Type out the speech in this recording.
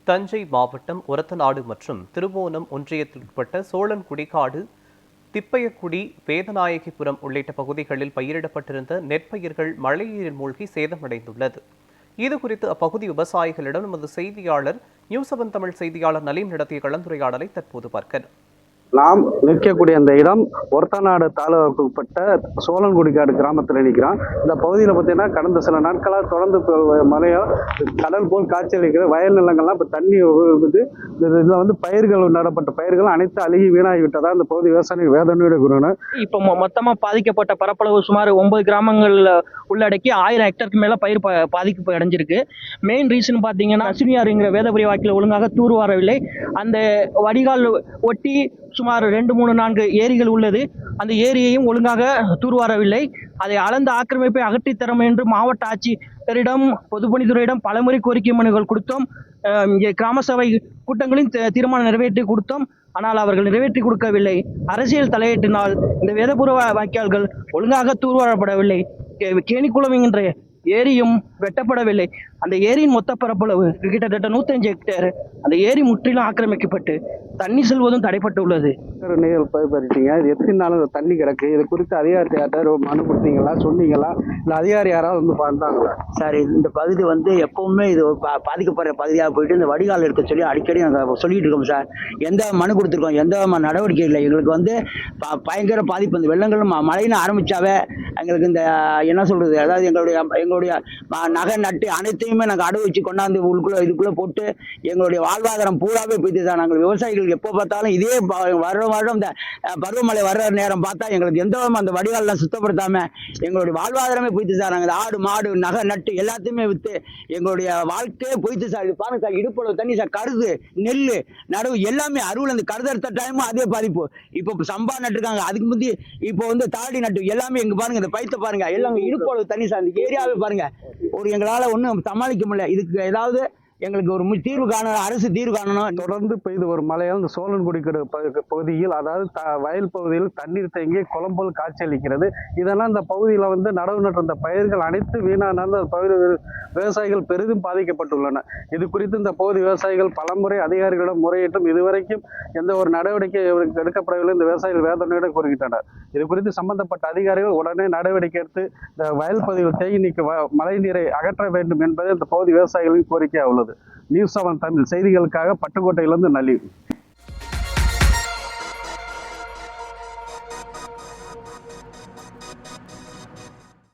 தஞ்சை மாவட்டம் ஒரத்தநாடு மற்றும் திருவோணம் ஒன்றியத்திற்குட்பட்ட சோழன்குடிக்காடு, திப்பையக்குடி, வேதநாயகிபுரம் உள்ளிட்ட பகுதிகளில் பயிரிடப்பட்டிருந்த நெற்பயிர்கள் மழைநீரில் மூழ்கி சேதமடைந்துள்ளது. இதுகுறித்து அப்பகுதி விவசாயிகளிடம் நமது செய்தியாளர் நியூஸ் 7 தமிழ் செய்தியாளர் நலீம் நடத்திய கலந்துரையாடலை தற்போது பார்க்கலாம். நாம் நிற்கக்கூடிய அந்த இடம் ஒரத்தநாடு தாலுகாவுக்கு உட்பட்ட சோழன்குடிக்காடு கிராமத்தில் நிற்கிறோம். இந்த பகுதியில் பார்த்தீங்கன்னா கடந்த சில நாட்களாக தொடர்ந்து மழையால் கடல் போல் காட்சியளிக்கிற வயல் நிலங்கள்லாம் இப்போ தண்ணி இருக்குது. இதில் வந்து பயிர்கள் நடப்பட்ட பயிர்கள் அனைத்து அழுகி வீணாகிவிட்டதா இந்த பகுதி விவசாயிகள் வேதனையோடு கூறணும். இப்போ மொத்தமாக பாதிக்கப்பட்ட பரப்பளவு சுமார் 9 கிராமங்களில் உள்ளடக்கி 1000 ஹெக்டருக்கு மேலே பயிர் பாதிப்பு அடைஞ்சிருக்கு. மெயின் ரீசன் பார்த்தீங்கன்னா அசுனியாருங்கிற வேதபுரி வாக்கில் ஒழுங்காக தூர் வரவில்லை. அந்த வடிகால் ஒட்டி சுமார் 2, 3, 4 ஏரிகள் உள்ளது. அந்த ஏரியையும் ஒழுங்காக தூர்வாரவில்லை. அதை அளந்த ஆக்கிரமிப்பை அகற்றித்தரும் என்று மாவட்ட ஆட்சியரிடம், பொதுப்பணித்துறையிடம் பலமுறை கோரிக்கை மனுகள் கொடுத்தோம். கிராம சபை கூட்டங்களின் தீர்மானம் நிறைவேற்றி கொடுத்தோம். ஆனால் அவர்கள் நிறைவேற்றி கொடுக்கவில்லை. அரசியல் தலையீட்டினால் இந்த வேதபுர வாய்க்கால்கள் ஒழுங்காக தூர்வாரப்படவில்லை. கேணிக்குளம் என்கின்ற ஏரியும் வெட்டப்படவில்லை. அந்த ஏரியின் மொத்த பரப்பளவு கிட்டத்தட்ட 105 ஹெக்டேர். அந்த ஏரி முற்றிலும் ஆக்கிரமிக்கப்பட்டு தண்ணி செல்வதும் தடைப்பட்டு உள்ளது. நீங்கள் பயன்படுத்தீங்க, இது எத்தனை நாள் தண்ணி கிடக்கு? இது குறித்து அதிகாரி மனு கொடுத்தீங்களா, சொன்னீங்களா, இல்லை அதிகாரி யாராவது வந்து பார்த்தாங்களா? சார், இந்த பகுதி வந்து எப்பவுமே இது பாதிக்கப்படுற பகுதியாக போயிட்டு இந்த வடிகால் இருக்க சொல்லி அடிக்கடி நாங்கள் சொல்லிட்டு இருக்கோம் சார். எந்த மனு கொடுத்துருக்கோம், எந்த நடவடிக்கை இல்லை. எங்களுக்கு வந்து பயங்கர பாதிப்பு. இந்த வெள்ளங்கள் மழைன்னு ஆரம்பிச்சாவே எங்களுக்கு இந்த என்ன சொல்றது, அதாவது எங்களுடைய நகை நட்டு அனைத்தையுமே நாங்கள் அடை வச்சு கொண்டாந்து இதுக்குள்ள போட்டு எங்களுடைய வாழ்வாதாரம் பூராவே போயிட்டு தான். நாங்கள் விவசாயிகள் எப்போ பார்த்தாலும் இதே வருடம் இந்த பருவமழை வர்ற நேரம் பார்த்தா எங்களுக்கு எந்த அந்த வடிகாலெல்லாம் சுத்தப்படுத்தாம எங்களுடைய வாழ்வாதாரமே போயிட்டு சார். நாங்கள் ஆடு மாடு நகை நட்டு எல்லாத்தையுமே விற்று எங்களுடைய வாழ்க்கையே போயிட்டு சார். இது பாருங்க சார், இடுப்பளவு தண்ணி சார். கருது, நெல் நடவு எல்லாமே அறுவல். அந்த கருதறுத்த டைமும் அதே பாதிப்பு. இப்போ சம்பா நட்டுருக்காங்க, அதுக்கு முந்தி இப்போ வந்து தாடி நட்டு எல்லாமே எங்க பாருங்க, இந்த பைத்த பாருங்க, எல்லாம் இடுப்பளவு தண்ணி சார். இந்த ஏரியாவே பாருங்க, ஒரு எங்களால் ஒன்றும் சமாளிக்க முடியல. இதுக்கு ஏதாவது எங்களுக்கு ஒரு தீர்வு காணணும், அரசு தீர்வு காணணும். தொடர்ந்து பெய்து ஒரு மழையால் இந்த சோழன்குடிக்காடு பகுதியில், அதாவது வயல் பகுதியில் தண்ணீர் தேங்கி குளம்போல் காட்சியளிக்கிறது. இதெல்லாம் இந்த பகுதியில் வந்து நடவு நட்டிருந்த பயிர்கள் அனைத்து வீணான அந்த பகுதி விவசாயிகள் பெரிதும் பாதிக்கப்பட்டுள்ளன. இது குறித்து இந்த பகுதி விவசாயிகள் பலமுறை அதிகாரிகளிடம் முறையிட்டும் இதுவரைக்கும் எந்த ஒரு நடவடிக்கை எடுக்கப்படவில்லை. இந்த விவசாயிகள் வேதனையோடு கூறுகின்றனர். இது குறித்து சம்பந்தப்பட்ட அதிகாரிகள் உடனே நடவடிக்கை எடுத்து இந்த வயல் பகுதியில் தேங்கி நீக்க மழை நீரை அகற்ற வேண்டும் என்பது இந்த பகுதி விவசாயிகளின் கோரிக்கையாக உள்ளது. நியூஸ் 7 தமிழ் செய்திகளுக்காக பட்டுக்கோட்டையிலிருந்து நலீம்.